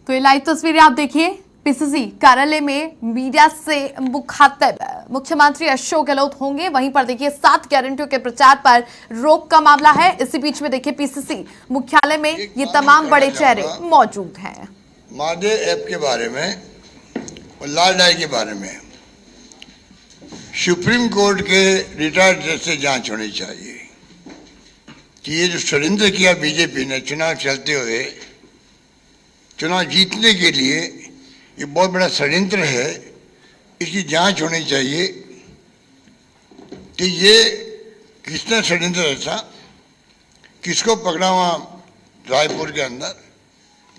तो ये लाइव तस्वीरें आप देखिए, पीसीसी कार्यालय में मीडिया से मुखातिब मुख्यमंत्री अशोक गहलोत होंगे। वहीं पर देखिए 7 गारंटियों के प्रचार पर रोक का मामला है। इसी बीच में देखिए पीसीसी मुख्यालय में ये तमाम बड़े चेहरे मौजूद हैं। मादे ऐप के बारे में और लाल डाई के बारे में सुप्रीम कोर्ट के रिटायर्ड जज से जांच होनी चाहिए कि ये जो षड्यंत्र किया बीजेपी ने चुनाव चलते हुए, चुनाव जीतने के लिए ये बहुत बड़ा षड्यंत्र है। इसकी जांच होनी चाहिए कि ये किसने षड्यंत्र रचा, किसको पकड़ा वहाँ रायपुर के अंदर,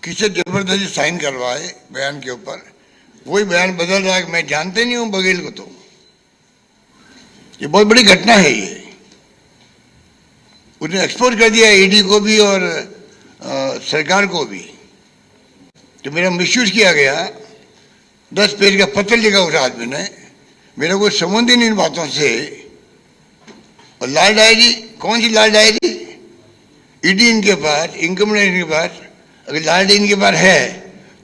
किसे जबरदस्ती साइन करवाए बयान के ऊपर। वही बयान बदल रहा है कि मैं जानते नहीं हूँ बघेल को। तो ये बहुत बड़ी घटना है। ये उसने एक्सपोज कर दिया ईडी को भी और सरकार को भी। तो मेरा मिसयूज किया गया। 10 पेज का पत्र लिखा उस आदमी ने, मेरा कोई संबंध ही नहीं इन बातों से। और लाल डायरी, कौन सी लाल डायरी? ईडी इनके पास, इनकम इनके पास। अगर लाल डायरी इनके पास है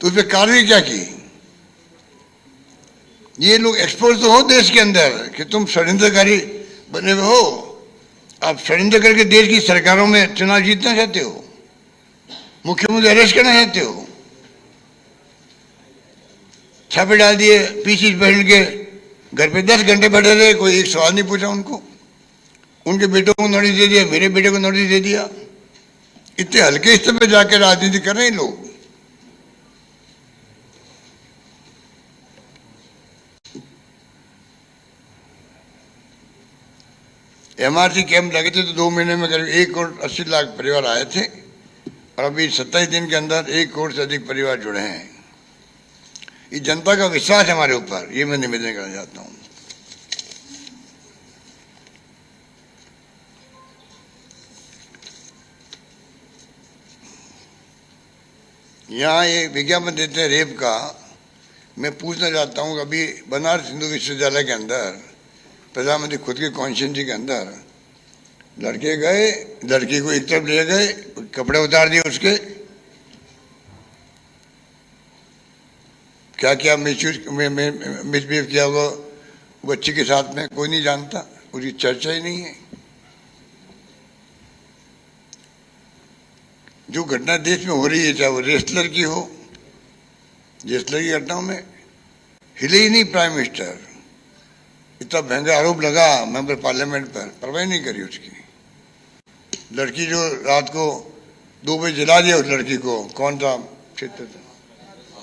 तो उस पर कार्रवाई क्या की? ये लोग एक्सपोज तो हो देश के अंदर कि तुम षड्यंत्रकारी बने हुए हो। आप षड्यंत्र करके देश की सरकारों में चुनाव जीतना चाहते हो, मुख्यमंत्री अरेस्ट करना चाहते हो। छापे डाल दिए पीसी बहन के घर पे, 10 घंटे बैठे रहे, कोई एक सवाल नहीं पूछा उनको। उनके बेटों को नोटिस दे दिया, मेरे बेटे को नोटिस दे दिया। इतने हल्के स्तर पे जाकर राजनीति कर रहे हैं लोग। एमआरसी कैंप लगे थे तो 2 महीने में करीब 1 करोड़ 80 लाख परिवार आए थे और अभी 27 दिन के अंदर 1 करोड़ से अधिक परिवार जुड़े हैं। ये जनता का विश्वास है हमारे ऊपर, ये मैं निवेदन करना चाहता हूँ। यहाँ ये विज्ञापन देते हैं रेप का। मैं पूछना चाहता हूँ, अभी बनारस हिंदू विश्वविद्यालय के अंदर प्रधानमंत्री खुद के कॉन्स्टिट्यूंसी के अंदर लड़के गए, लड़की को एक तरफ ले गए, कपड़े उतार दिए उसके, क्या क्या मिसबिहेव किया होगा बच्ची के साथ में, कोई नहीं जानता, उसकी चर्चा ही नहीं है। जो घटना देश में हो रही है, चाहे वो रेसलर की हो, रेसलर की घटनाओं में हिले ही नहीं प्राइम मिनिस्टर। इतना महंगा आरोप लगा मेंबर पार्लियामेंट पर, परवाह नहीं करी उसकी। लड़की जो रात को 2 बजे जला दिया उस लड़की को, कौन सा क्षेत्र था,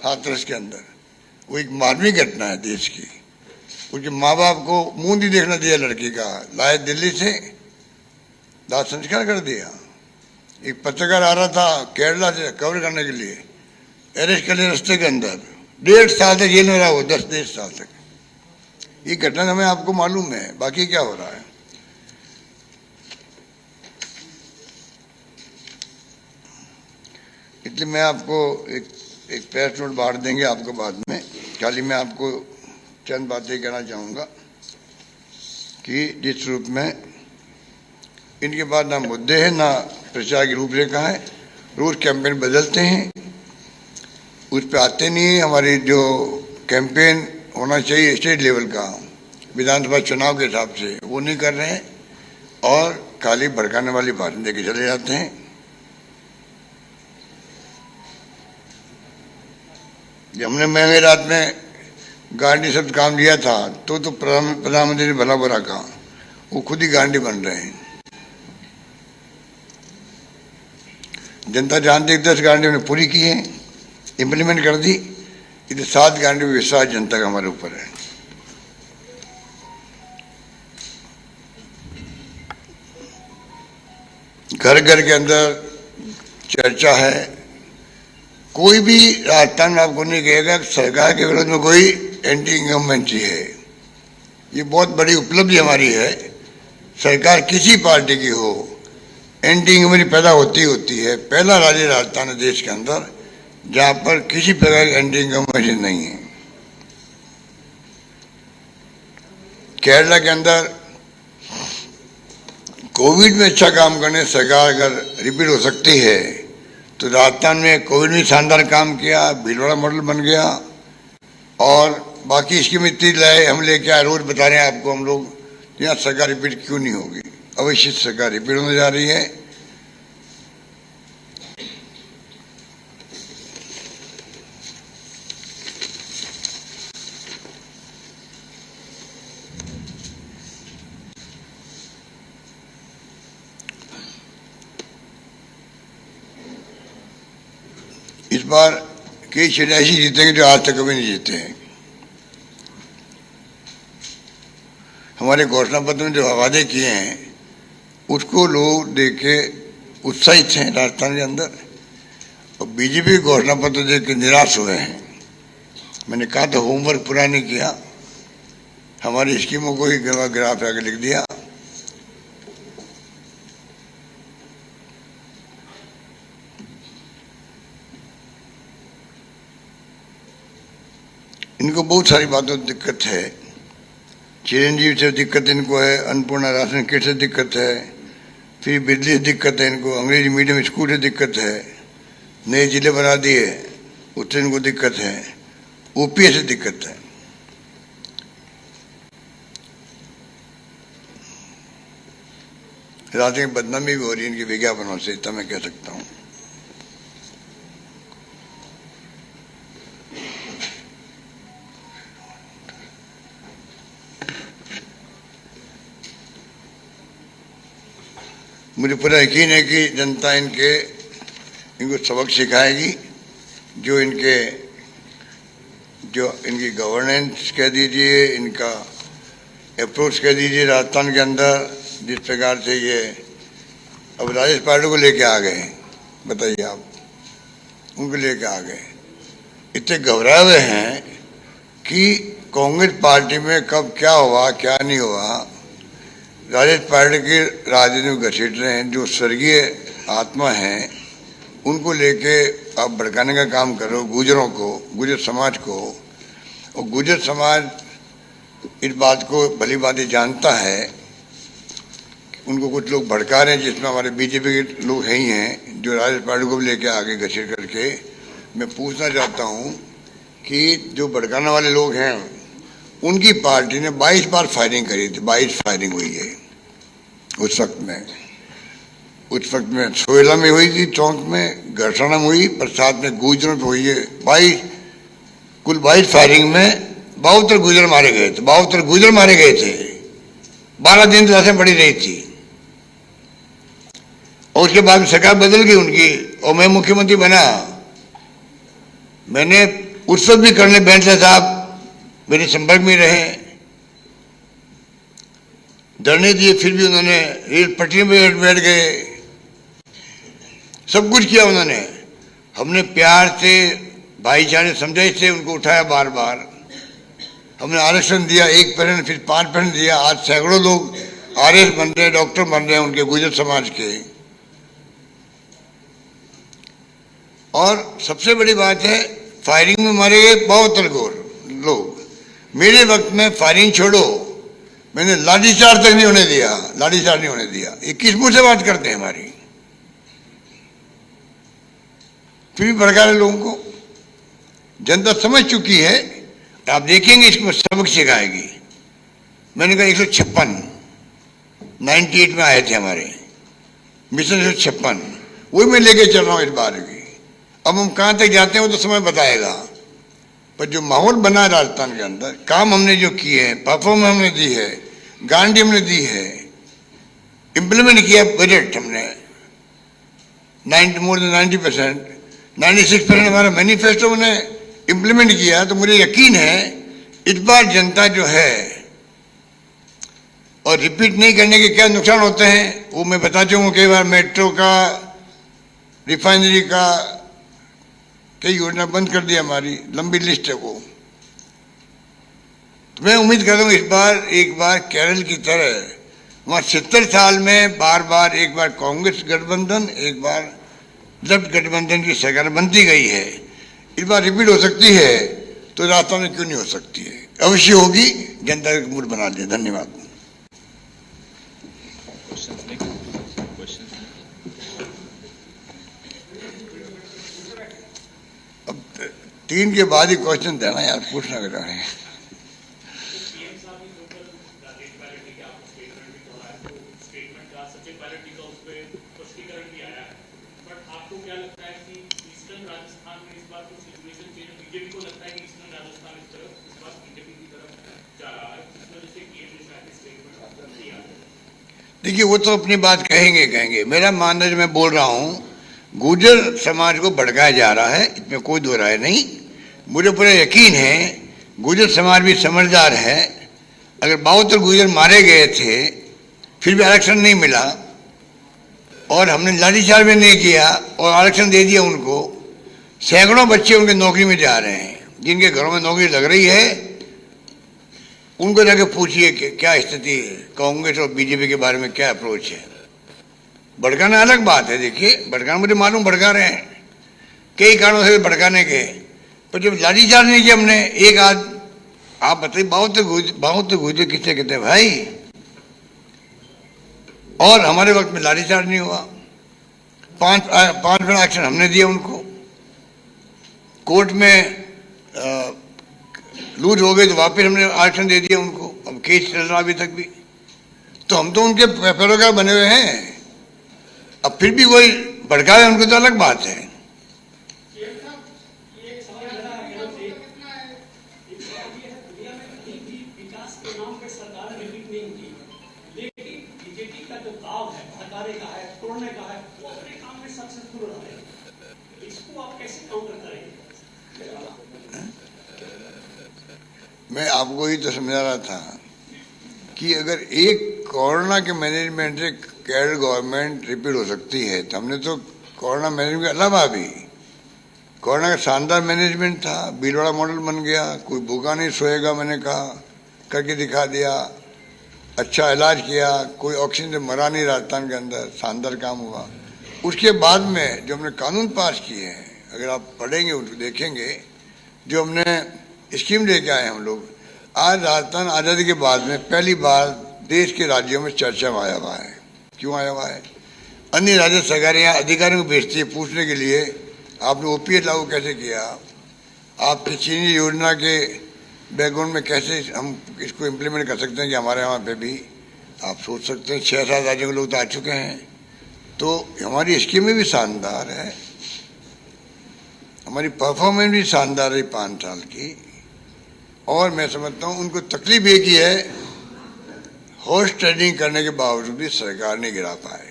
हाथरस के अंदर। वो एक मानवीय घटना है देश की। उसके माँ बाप को मुंह नहीं देखना दिया लड़की का, लाए दिल्ली से, दाह संस्कार कर दिया। एक पत्रकार आ रहा था केरला से कवर करने के लिए, अरेस्ट कर लिया रास्ते के अंदर। 1.5 साल तक जेल में रहा वो, 10 साल तक। ये घटना हमें आपको मालूम है, बाकी क्या हो रहा है। इसलिए मैं आपको एक प्रेस नोट बांट देंगे आपको बाद में। खाली मैं आपको चंद बातें कहना चाहूँगा कि जिस रूप में इनके पास ना मुद्दे हैं, ना प्रचार की रूपरेखा है। रोज कैंपेन बदलते हैं, उस पर आते नहीं है। हमारी जो कैंपेन होना चाहिए स्टेट लेवल का, विधानसभा चुनाव के हिसाब से, वो नहीं कर रहे हैं और खाली भड़काने वाली बातें देके चले जाते हैं। जब हमने महंगे रात में गारंटी शब्द काम लिया था तो प्रधानमंत्री ने भला बुरा कहा, वो खुद ही गारंटी बन रहे हैं। जनता जानती है 10 गारंटी उन्हें पूरी की है, इम्प्लीमेंट कर दी। इधर 7 गारंटी में विश्वास जनता का हमारे ऊपर है। घर घर के अंदर चर्चा है। कोई भी राजस्थान में आपको नहीं कहेगा कि सरकार के विरोध में कोई एंटी इनकम्बेंसी है। ये बहुत बड़ी उपलब्धि हमारी है। सरकार किसी पार्टी की हो, एंटी इनकम्बेंसी पैदा होती है। पहला राज्य राजस्थान है देश के अंदर जहां पर किसी प्रकार की एंटी इनकम्बेंसी नहीं है। केरला के अंदर कोविड में अच्छा काम करने सरकार अगर रिपीट हो सकती है तो राजस्थान में कोविड में शानदार काम किया, भीलवाड़ा मॉडल बन गया और बाकी स्कीम इतनी लाए, हम लेके आए, रोज बता रहे हैं आपको हम लोग। यहाँ सरकार रिपीट क्यों नहीं होगी? अवश्य सरकार रिपीट होने जा रही है। इस बार कई सीटें ऐसी जीतेंगे जो आज तक कभी नहीं जीते हैं। हमारे घोषणा पत्र में जो वादे किए हैं उसको लोग देख के उत्साहित हैं राजस्थान के अंदर, और बीजेपी घोषणा पत्र देख के निराश हुए हैं। मैंने कहा तो होमवर्क पूरा नहीं किया, हमारी स्कीमों को ही ग्राफ आगे लिख दिया। इनको बहुत सारी बातों से दिक्कत है। चिरंजीव से दिक्कत इनको है, अन्नपूर्णा राशन किट से दिक्कत है, फिर बिजली से दिक्कत है इनको, अंग्रेजी मीडियम स्कूल से दिक्कत है, नए जिले बना दिए उससे इनको दिक्कत है, ओपीएस से दिक्कत है। राजनीतिक की बदनामी भी हो रही है इनकी विज्ञापनों से, इतना मैं कह सकता हूँ। मुझे पूरा यकीन है कि जनता इनको सबक सिखाएगी। जो इनकी गवर्नेंस कह दीजिए, इनका अप्रोच कह दीजिए राजस्थान के अंदर, जिस प्रकार से ये अब राजेश पार्टी को लेके आ गए, बताइए आप, उनको लेके आ गए, इतने घबराए हुए हैं कि कांग्रेस पार्टी में कब क्या हुआ क्या नहीं हुआ। राजेश पार्टी की राजनीति में घसीट रहे हैं। जो स्वर्गीय आत्मा हैं उनको लेके आप भड़काने का काम करो, गुजरों को, गुजर समाज को। और गुजर समाज इस बात को भली भांति जानता है, उनको कुछ लोग भड़का रहे हैं, जिसमें हमारे बीजेपी के लोग ही हैं जो राजेश पार्टी को भी लेके आगे घसीट करके। मैं पूछना चाहता हूँ कि जो भड़काने वाले लोग हैं उनकी पार्टी ने 22 बार फायरिंग करी थी, 22 फायरिंग हुई है उस वक्त में सोयला में हुई थी, चौक में, घरसाना में हुई, प्रसाद में, गुजरों में हुई है। 22 फायरिंग में 72 गुजर मारे गए थे, 72 गुजर मारे गए थे। 12 दिन लाशें पड़ी रही थी और उसके बाद सरकार बदल गई उनकी और मैं मुख्यमंत्री बना। मैंने उस वक्त भी कर्नल बैंसला साहब मेरे संपर्क में रहे, धरने दिए, फिर भी उन्होंने रेल पटरी में बैठ गए, सब कुछ किया उन्होंने। हमने प्यार से, भाईचारे समझाई से उनको उठाया बार बार। हमने आरक्षण दिया, 1% फिर 5% दिया। आज सैकड़ों लोग आरएस बन रहे हैं, डॉक्टर बन रहे हैं उनके गुजर समाज के। और सबसे बड़ी बात है, फायरिंग में मारे गए 72 लोग। मेरे वक्त में फायरिंग छोड़ो, मैंने लाठीचार्ज तक नहीं होने दिया, लाठीचार्ज नहीं होने दिया। ये किस मुंह से बात करते हैं हमारी? फिर भी भड़का रहे लोगों को। जनता समझ चुकी है, आप देखेंगे इसको सबक सिखाएगी। मैंने कहा 156 98 में आए थे हमारे मिशन 156, वही मैं लेके चल रहा हूँ इस बार भी। अब हम कहाँ तक जाते हैं वो तो समय बताएगा, पर जो माहौल बना है राजस्थान के अंदर, काम हमने जो किए हैं, परफॉर्मेंस हमने दी है, गारंटी हमने दी है, इम्प्लीमेंट किया बजट हमने मोर देन 90%, 96% हमारा मैनिफेस्टो हमने इम्प्लीमेंट किया। तो मुझे यकीन है इस बार जनता जो है, और रिपीट नहीं करने के क्या नुकसान होते हैं वो मैं बता चुका कई बार। मेट्रो का, रिफाइनरी का, कई योजना बंद कर दी, हमारी लंबी लिस्ट है वो। तो मैं उम्मीद करता हूँ इस बार एक बार केरल की तरह वहाँ 70 साल में बार बार, एक बार कांग्रेस गठबंधन, एक बार लेफ्ट गठबंधन की सरकार बनती गई है, इस बार रिपीट हो सकती है। तो राजस्थान में क्यों नहीं हो सकती है? अवश्य होगी, जनता का मूड बना दिया। धन्यवाद। 3 के बाद ही क्वेश्चन देना यार, पूछना कर रहे हैं। देखिए वो तो अपनी बात कहेंगे। मेरा मानना जो मैं बोल रहा हूँ, गुर्जर समाज को भड़काया जा रहा है, इसमें कोई दो राय नहीं। मुझे पूरा यकीन है गुर्जर समाज भी समझदार है। अगर 72 गुर्जर मारे गए थे फिर भी आरक्षण नहीं मिला और हमने लाठीचार्ज भी नहीं किया और आरक्षण दे दिया उनको, सैकड़ों बच्चे उनके नौकरी में जा रहे हैं। जिनके घरों में नौकरी लग रही है उनको जाके पूछिए कि क्या स्थिति है, कांग्रेस और बीजेपी के बारे में क्या अप्रोच है। भड़काना अलग बात है। देखिए भड़काना मुझे मालूम, भड़का रहे हैं, कई कारणों से भड़काने के, पर जब लाठीचार्ज नहीं किया हमने एक आध, आप बताइए बहुत गुर्जर किससे कहते हैं भाई, और हमारे वक्त में लाठीचार्ज नहीं हुआ। 5 मिनट एक्शन हमने दिया उनको, कोर्ट में लूट हो गई तो वापस हमने आरक्षण दे दिया उनको, अब केस चल रहा अभी तक भी। तो हम तो उनके पैरोकार बने हुए हैं। अब फिर भी कोई भड़कावे उनको तो अलग बात है। मैं आपको ही तो समझा रहा था कि अगर एक कोरोना के मैनेजमेंट से कैडर गवर्नमेंट रिपीट हो सकती है, तो हमने तो कोरोना मैनेजमेंट के अलावा भी, कोरोना का शानदार मैनेजमेंट था, भीलवाड़ा मॉडल बन गया, कोई भूखा नहीं सोएगा मैंने कहा, करके दिखा दिया, अच्छा इलाज किया, कोई ऑक्सीजन से मरा नहीं राजस्थान के अंदर, शानदार काम हुआ। उसके बाद में जो हमने कानून पास किए हैं, अगर आप पढ़ेंगे उनको देखेंगे, जो हमने स्कीम लेके आए हम लोग, आज राजस्थान आज़ादी के बाद में पहली बार देश के राज्यों में चर्चा में आया हुआ है। क्यों आया हुआ है? अन्य राज्य सरकारें यहाँ अधिकारियों को भेजती है पूछने के लिए आपने ओपीएस लागू कैसे किया, आपकी चीनी योजना के बैकग्राउंड में कैसे हम इसको इम्प्लीमेंट कर सकते हैं कि हमारे यहाँ पे भी आप सोच सकते हैं 6-7 राज्यों के लोग तो आ चुके हैं। तो हमारी स्कीमें भी शानदार है, हमारी परफॉर्मेंस भी शानदार है 5 साल की। और मैं समझता हूँ उनको तकलीफ एक ही है, हॉर्स ट्रेडिंग करने के बावजूद भी सरकार नहीं गिरा पाए।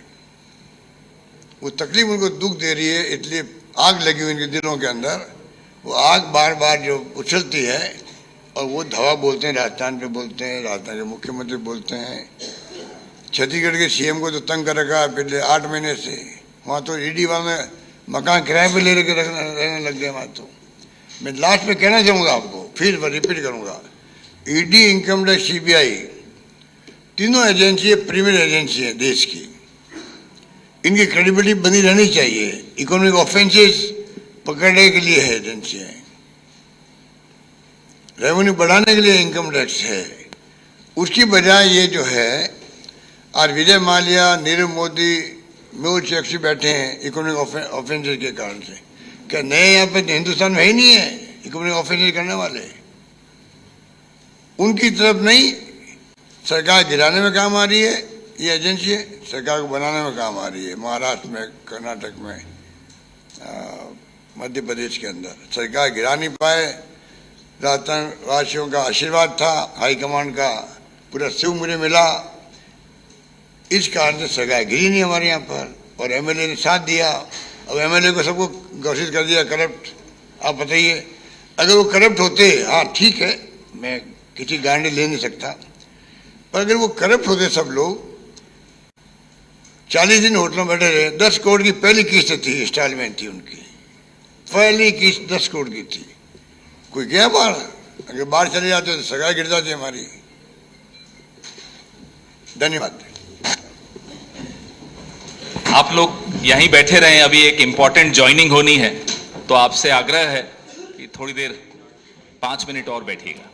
वो तकलीफ उनको दुख दे रही है, इसलिए आग लगी हुई इनके दिलों के अंदर। वो आग बार बार जो उछलती है और वो धवा बोलते हैं, राजस्थान पे बोलते हैं, राजस्थान के मुख्यमंत्री बोलते हैं, छत्तीसगढ़ के सीएम को तो तंग कर रखा है पिछले 8 महीने से। वहाँ तो ईडी वाले मकान किराए पे ले लेके रहने लग गए वहाँ तो। मैं लास्ट में कहना चाहूँगा आपको, फिर रिपीट करूँगा, ईडी, इनकम टैक्स, सीबीआई, तीनों एजेंसी प्रीमियर एजेंसी है देश की। इनकी क्रेडिबिलिटी बनी रहनी चाहिए। इकोनॉमिक ऑफेंसेस पकड़ने के लिए है एजेंसियाँ, रेवेन्यू बढ़ाने के लिए इनकम टैक्स है। उसकी बजाय ये जो है आज विजय माल्या, नीरव मोदी, मेहुल चोकसी बैठे हैं इकोनॉमिक ऑफेंसेस के कारण से। क्या नए यहाँ पे हिंदुस्तान में ही नहीं है इकोनॉमिक ऑफेंसेस करने वाले? उनकी तरफ नहीं, सरकार गिराने में काम आ रही है ये एजेंसी, सरकार को बनाने में काम आ रही है। महाराष्ट्र में, कर्नाटक में, मध्य प्रदेश के अंदर सरकार गिरा नहीं पाए। राजस्थान वासियों का आशीर्वाद था, हाईकमांड का पूरा शिव मुझे मिला, इस कारण से सरकार गिरी नहीं हमारे यहाँ पर। और एमएलए ने साथ दिया। अब एमएलए को सबको घोषित कर दिया करप्ट। आप बताइए, अगर वो करप्ट होते, हाँ ठीक है, मैं किसी गारंटी ले नहीं सकता, पर अगर वो करप्ट होते सब लोग, 40 दिन होटलों में बैठे रहे, 10 करोड़ की पहली किस्त थी, इंस्टॉलमेंट थी उनकी, पहली किस्त 10 करोड़ की थी। कोई गया बाहर? अगर बाहर चले जाते तो सरकार गिर जाती हमारी। धन्यवाद। आप लोग यहीं बैठे रहें, अभी एक इंपॉर्टेंट ज्वाइनिंग होनी है, तो आपसे आग्रह है कि थोड़ी देर 5 मिनट और बैठिएगा।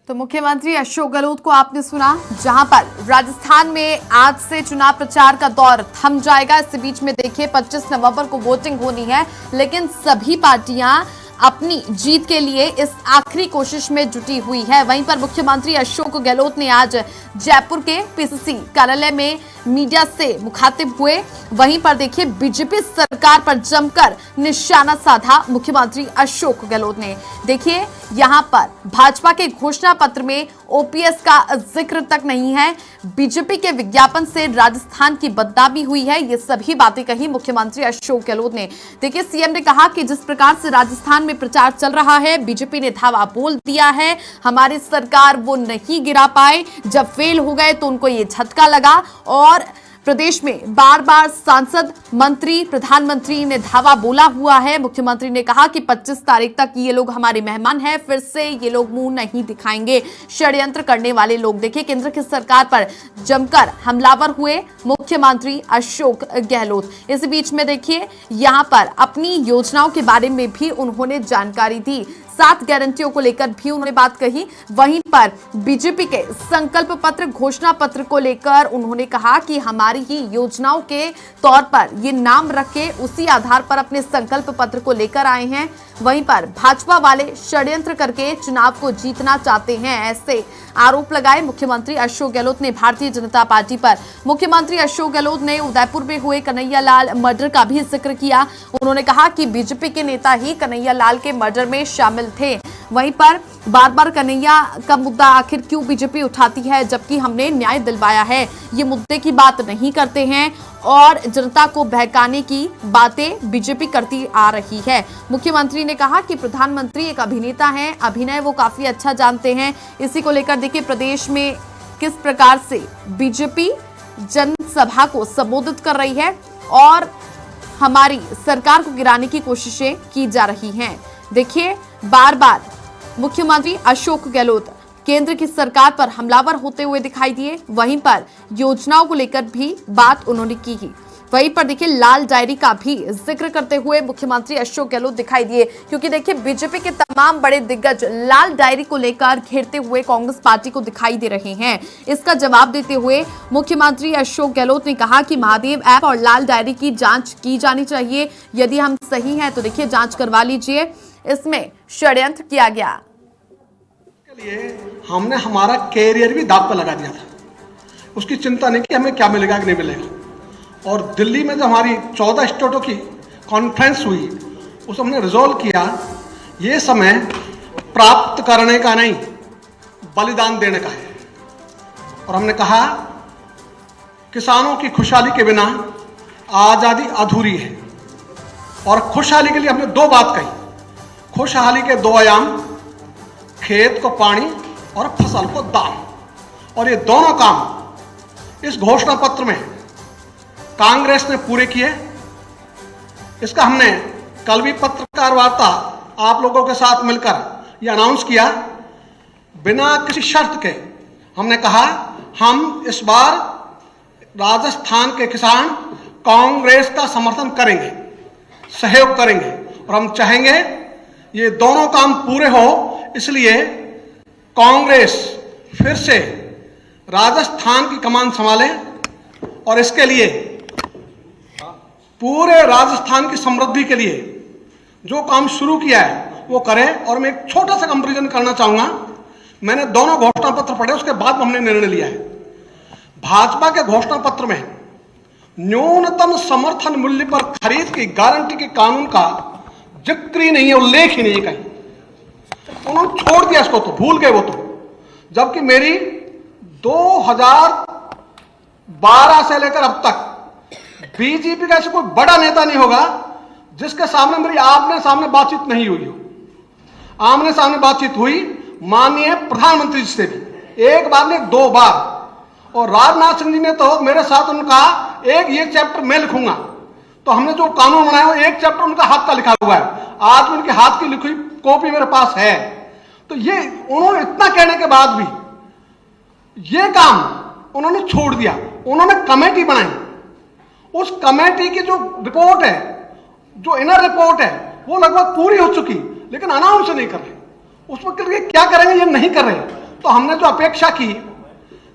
तो मुख्यमंत्री अशोक गहलोत को आपने सुना, जहां पर राजस्थान में आज से चुनाव प्रचार का दौर थम जाएगा। इस बीच में देखिए 25 नवंबर को वोटिंग होनी है, लेकिन सभी पार्टियां अपनी जीत के लिए इस आखिरी कोशिश में जुटी हुई है। वहीं पर मुख्यमंत्री अशोक गहलोत ने आज जयपुर के पीसीसी कार्यालय में मीडिया से मुखातिब हुए। वहीं पर देखिए बीजेपी सरकार पर जमकर निशाना साधा मुख्यमंत्री अशोक गहलोत ने। देखिए यहां पर भाजपा के घोषणा पत्र में ओपीएस का जिक्र तक नहीं है। बीजेपी के विज्ञापन से राजस्थान की बदनामी हुई है, ये सभी बातें कही मुख्यमंत्री अशोक गहलोत ने। देखिए सीएम ने कहा कि जिस प्रकार से राजस्थान में प्रचार चल रहा है, बीजेपी ने धावा बोल दिया है, हमारी सरकार वो नहीं गिरा पाए, जब फेल हो गए तो उनको ये झटका लगा और प्रदेश में बार बार सांसद, मंत्री, प्रधानमंत्री ने धावा बोला हुआ है। मुख्यमंत्री ने कहा कि 25 तारीख तक ये लोग हमारे मेहमान हैं, फिर से ये लोग मुंह नहीं दिखाएंगे। षड्यंत्र करने वाले लोग, देखिए केंद्र की सरकार पर जमकर हमलावर हुए मुख्यमंत्री अशोक गहलोत। इस बीच में देखिए यहां पर अपनी योजनाओं के बारे में भी उन्होंने जानकारी दी, 7 गारंटियों को लेकर भी उन्होंने बात कही। वहीं पर बीजेपी के संकल्प पत्र, घोषणा पत्र को लेकर उन्होंने कहा कि हमारी ही योजनाओं के तौर पर ये नाम रखे, उसी आधार पर अपने संकल्प पत्र को लेकर आए हैं। वहीं पर भाजपा वाले षड्यंत्र करके चुनाव को जीतना चाहते हैं, ऐसे आरोप लगाए मुख्यमंत्री अशोक गहलोत ने भारतीय जनता पार्टी पर। मुख्यमंत्री अशोक गहलोत ने उदयपुर में हुए कन्हैया लाल मर्डर का भी जिक्र किया। उन्होंने कहा कि बीजेपी के नेता ही कन्हैया लाल के मर्डर में शामिल थे। वहीं पर बार बार कन्हैया का मुद्दा आखिर क्यों बीजेपी उठाती है, जबकि हमने न्याय दिलवाया है, ये मुद्दे की बात नहीं करते हैं और जनता को बहकाने की बातें बीजेपी करती आ रही है। मुख्यमंत्री ने कहा कि प्रधानमंत्री एक अभिनेता हैं, अभिनय वो काफी अच्छा जानते हैं। इसी को लेकर देखिए प्रदेश में किस प्रकार से बीजेपी जनसभा को संबोधित कर रही है और हमारी सरकार को गिराने की कोशिशें की जा रही हैं। देखिए बार बार मुख्यमंत्री अशोक गहलोत केंद्र की सरकार पर हमलावर होते हुए दिखाई दिए। वहीं पर योजनाओं को लेकर भी बात उन्होंने की ही। वहीं पर देखिए लाल डायरी का भी जिक्र करते हुए मुख्यमंत्री अशोक गहलोत दिखाई दिए, क्योंकि देखिए बीजेपी के तमाम बड़े दिग्गज लाल डायरी को लेकर घेरते हुए कांग्रेस पार्टी को दिखाई दे रहे हैं। इसका जवाब देते हुए मुख्यमंत्री अशोक गहलोत ने कहा कि महादेव ऐप और लाल डायरी की जांच की जानी चाहिए। यदि हम सही हैं तो देखिए जांच करवा लीजिए, इसमें षड्यंत्र किया गया। के लिए हमने हमारा कैरियर भी दांव पर लगा दिया था, उसकी चिंता नहीं कि हमें क्या मिलेगा कि नहीं मिलेगा। और दिल्ली में जब हमारी 14 स्टेटों की कॉन्फ्रेंस हुई, उस हमने रिजॉल्व किया ये समय प्राप्त करने का नहीं, बलिदान देने का है। और हमने कहा किसानों की खुशहाली के बिना आज़ादी अधूरी है। और खुशहाली के लिए हमने 2 बात कही, खुशहाली के 2 आयाम, खेत को पानी और फसल को दाम। और ये दोनों काम इस घोषणा पत्र में कांग्रेस ने पूरे किए। इसका हमने कल भी पत्रकार वार्ता आप लोगों के साथ मिलकर ये अनाउंस किया, बिना किसी शर्त के हमने कहा हम इस बार राजस्थान के किसान कांग्रेस का समर्थन करेंगे, सहयोग करेंगे और हम चाहेंगे ये दोनों काम पूरे हो। इसलिए कांग्रेस फिर से राजस्थान की कमान संभाले और इसके लिए पूरे राजस्थान की समृद्धि के लिए जो काम शुरू किया है वो करें। और मैं एक छोटा सा कंपैरिजन करना चाहूंगा, मैंने दोनों घोषणा पत्र पढ़े, उसके बाद हमने निर्णय लिया है। भाजपा के घोषणा पत्र में न्यूनतम समर्थन मूल्य पर खरीद की गारंटी के कानून का जिक्र ही नहीं है, उल्लेख ही नहीं है कहीं। उन्होंने छोड़ दिया इसको, तो भूल गए वो तो। जबकि मेरी 2012 से लेकर अब तक बीजेपी का ऐसा कोई बड़ा नेता नहीं होगा जिसके सामने मेरी आमने सामने बातचीत नहीं हुई हो। आमने सामने बातचीत हुई माननीय प्रधानमंत्री जी से भी, एक बार नहीं 2 बार। और राजनाथ सिंह जी ने तो मेरे साथ उनका एक ये चैप्टर मैं लिखूंगा, तो हमने जो कानून बनाया वो एक चैप्टर उनका हाथ का लिखा हुआ है, आज उनके हाथ की लिखी हुई कॉपी मेरे पास है। तो ये उन्होंने इतना कहने के बाद भी ये काम उन्होंने छोड़ दिया। उन्होंने कमेटी बनाई, उस कमेटी की जो रिपोर्ट है, जो इनर रिपोर्ट है, वो लगभग पूरी हो चुकी, लेकिन अनाउंस नहीं कर रहे। उसमें क्या करेंगे ये नहीं कर रहे। तो हमने जो अपेक्षा की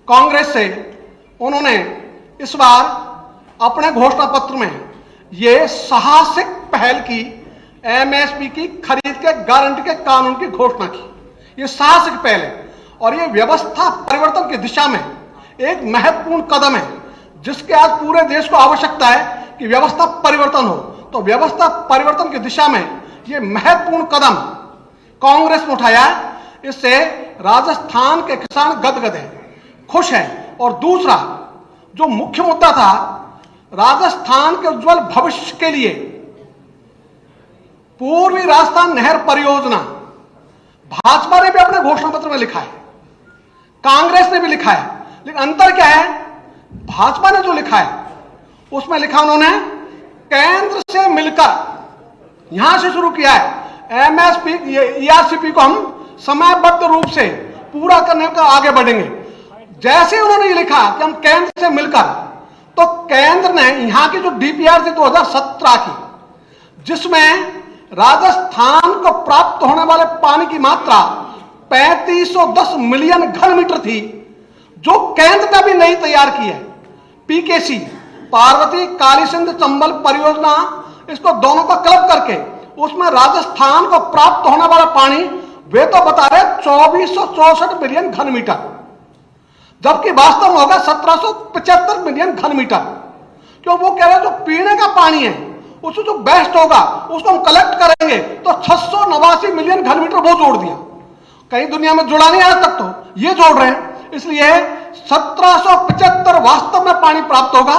कांग्रेस से, उन्होंने इस बार अपने घोषणा पत्र में ये साहसिक पहल की, एमएसपी की खरीद के गारंटी के कानून की घोषणा की। ये साहसिक पहल है और ये व्यवस्था परिवर्तन की दिशा में एक महत्वपूर्ण कदम है, जिसके आज पूरे देश को आवश्यकता है कि व्यवस्था परिवर्तन हो। तो व्यवस्था परिवर्तन की दिशा में ये महत्वपूर्ण कदम कांग्रेस ने उठाया। इससे राजस्थान के किसान गदगद है, खुश है। और दूसरा जो मुख्य मुद्दा था, राजस्थान के उज्जवल भविष्य के लिए पूर्वी राजस्थान नहर परियोजना भाजपा ने भी अपने घोषणा पत्र में लिखा है, कांग्रेस ने भी लिखा है, लेकिन अंतर क्या है? भाजपा ने जो लिखा है उसमें लिखा उन्होंने केंद्र से मिलकर यहां से शुरू किया है। एमएसपी ईआरसीपी को हम समयबद्ध रूप से पूरा करने का आगे बढ़ेंगे। जैसे उन्होंने ये लिखा कि हम केंद्र से मिलकर, तो केंद्र ने यहां की जो डीपीआर थी 2017 की, जिसमें राजस्थान को प्राप्त होने वाले पानी की मात्रा 3510 मिलियन घन मीटर थी, जो केंद्र ने भी नहीं तैयार की है। पीकेसी, पार्वती काली सिंध चंबल परियोजना, इसको दोनों का क्लब करके उसमें राजस्थान को प्राप्त होने वाला पानी वे तो बता रहे 2464 मिलियन घन मीटर, जबकि वास्तव में होगा 1775 मिलियन घन मीटर। क्यों? वो कह रहे हैं जो पीने का पानी है उसको जो बेस्ट होगा उसको हम कलेक्ट करेंगे, तो 689 मिलियन घन मीटर वो जोड़ दिया। कहीं दुनिया में जुड़ा नहीं आज तक, तो ये जोड़ रहे हैं। इसलिए 1775 वास्तव में पानी प्राप्त होगा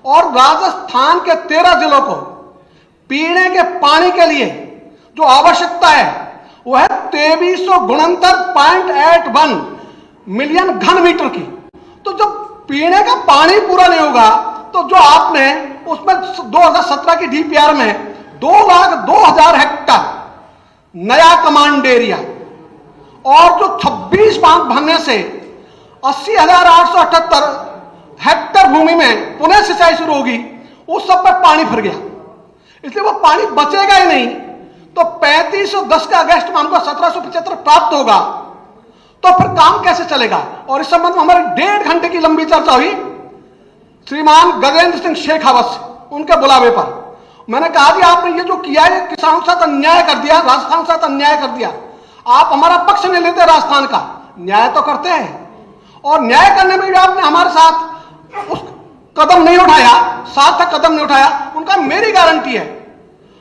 और राजस्थान के 13 जिलों को पीने के पानी के लिए जो आवश्यकता है वो है 2369.81 मिलियन घन मीटर की। तो जब पीने का पानी पूरा नहीं होगा, तो जो आपने उसमें 2017 की डीपीआर में 2,02,000 हेक्टर नया कमांड एरिया और जो 26 बांध भरने से 80,878 हेक्टर भूमि में पुनः सिंचाई शुरू होगी, उस सब पर पानी भर गया। इसलिए वो पानी बचेगा ही नहीं। तो 3510 का अगस्त में हमको 1775 प्राप्त होगा, तो फिर काम कैसे चलेगा? और इस संबंध में हमारी 1.5 घंटे की लंबी चर्चा हुई श्रीमान गजेंद्र सिंह शेखावत से, उनके बुलावे पर। मैंने कहा जी आपने ये जो किया है किसानों के साथ अन्याय कर दिया, राजस्थान के साथ अन्याय कर दिया। आप हमारा पक्ष नहीं लेते, राजस्थान का न्याय तो करते हैं, और न्याय करने में भी आपने हमारे साथ उस कदम नहीं उठाया, सार्थक कदम नहीं उठाया। उनका मेरी गारंटी है,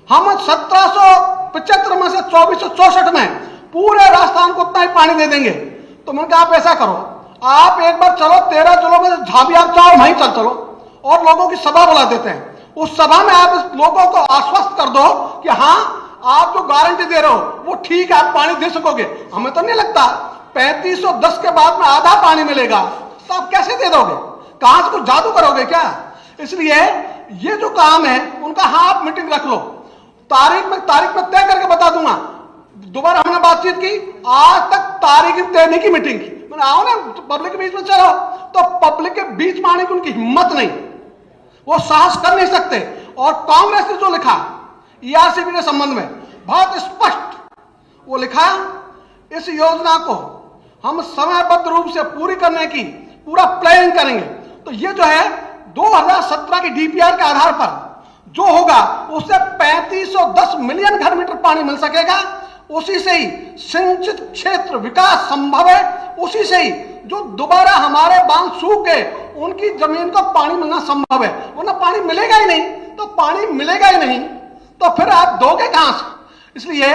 हम 1775 में से 2464 में पूरे राजस्थान को उतना ही पानी दे देंगे। तो मैंने कहा आप ऐसा करो, आप एक बार चलो 13 जिलों में जहां भी आप चाहो वहीं चलो और लोगों की सभा बुला देते हैं। उस सभा में आप इस लोगों को आश्वस्त कर दो कि हाँ आप जो गारंटी दे रहे हो वो ठीक है, आप पानी दे सकोगे। हमें तो नहीं लगता 3510 के बाद में आधा पानी मिलेगा, तो आप कैसे दे दोगे? कहां से कुछ जादू करोगे क्या? इसलिए ये जो काम है उनका, हाँ आप मीटिंग रख लो, तारीख में तय करके बता दूंगा। दोबारा हमने बातचीत की, आज तक तारीख तय नहीं की मीटिंग की। मैंने आओ ना पब्लिक के बीच में चलो, तो पब्लिक के बीच में आने की उनकी हिम्मत नहीं, वो साहस कर नहीं सकते। और कांग्रेस ने जो लिखा ईआरसीपी के संबंध में बहुत स्पष्ट वो लिखा, इस योजना को हम समयबद्ध रूप से पूरी करने की पूरा प्लानिंग करेंगे। तो ये जो है 2017 की डीपीआर के आधार पर जो होगा उससे 3510 मिलियन घन मीटर पानी मिल सकेगा। उसी से ही सिंचित क्षेत्र विकास संभव है, उसी से ही जो दोबारा हमारे बांध सूख गए उनकी जमीन को पानी मिलना संभव है। वरना पानी मिलेगा ही नहीं, तो पानी मिलेगा ही नहीं तो फिर आप दोगे कहां से? इसलिए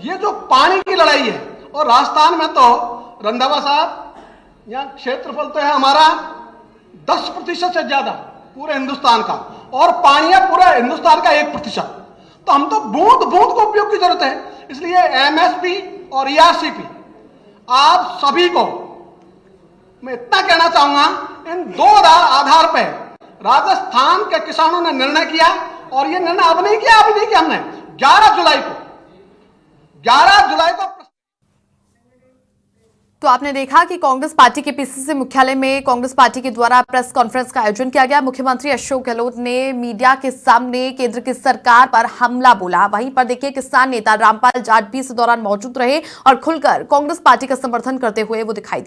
ये जो पानी की लड़ाई है, और राजस्थान में तो रंधावा साहब यहाँ क्षेत्रफल तो है हमारा 10% से ज्यादा पूरे हिंदुस्तान का, और पानी है पूरे हिंदुस्तान का 1%। तो हम तो बूंद बूंद को उपयोग की जरूरत है। इसलिए एमएसपी और ईआरसीपी आप सभी को मैं इतना कहना चाहूंगा, इन दो आधार पर राजस्थान के किसानों ने निर्णय किया, और ये निर्णय अब नहीं किया, अभी नहीं किया हमने, 11 जुलाई को तो आपने देखा कि कांग्रेस पार्टी के पीसीसी मुख्यालय में कांग्रेस पार्टी के द्वारा प्रेस कॉन्फ्रेंस का आयोजन किया गया। मुख्यमंत्री अशोक गहलोत ने मीडिया के सामने केंद्र की सरकार पर हमला बोला। वहीं पर देखिए किसान नेता रामपाल जाट भी इस दौरान मौजूद रहे और खुलकर कांग्रेस पार्टी का समर्थन करते हुए वो दिखाई दिए।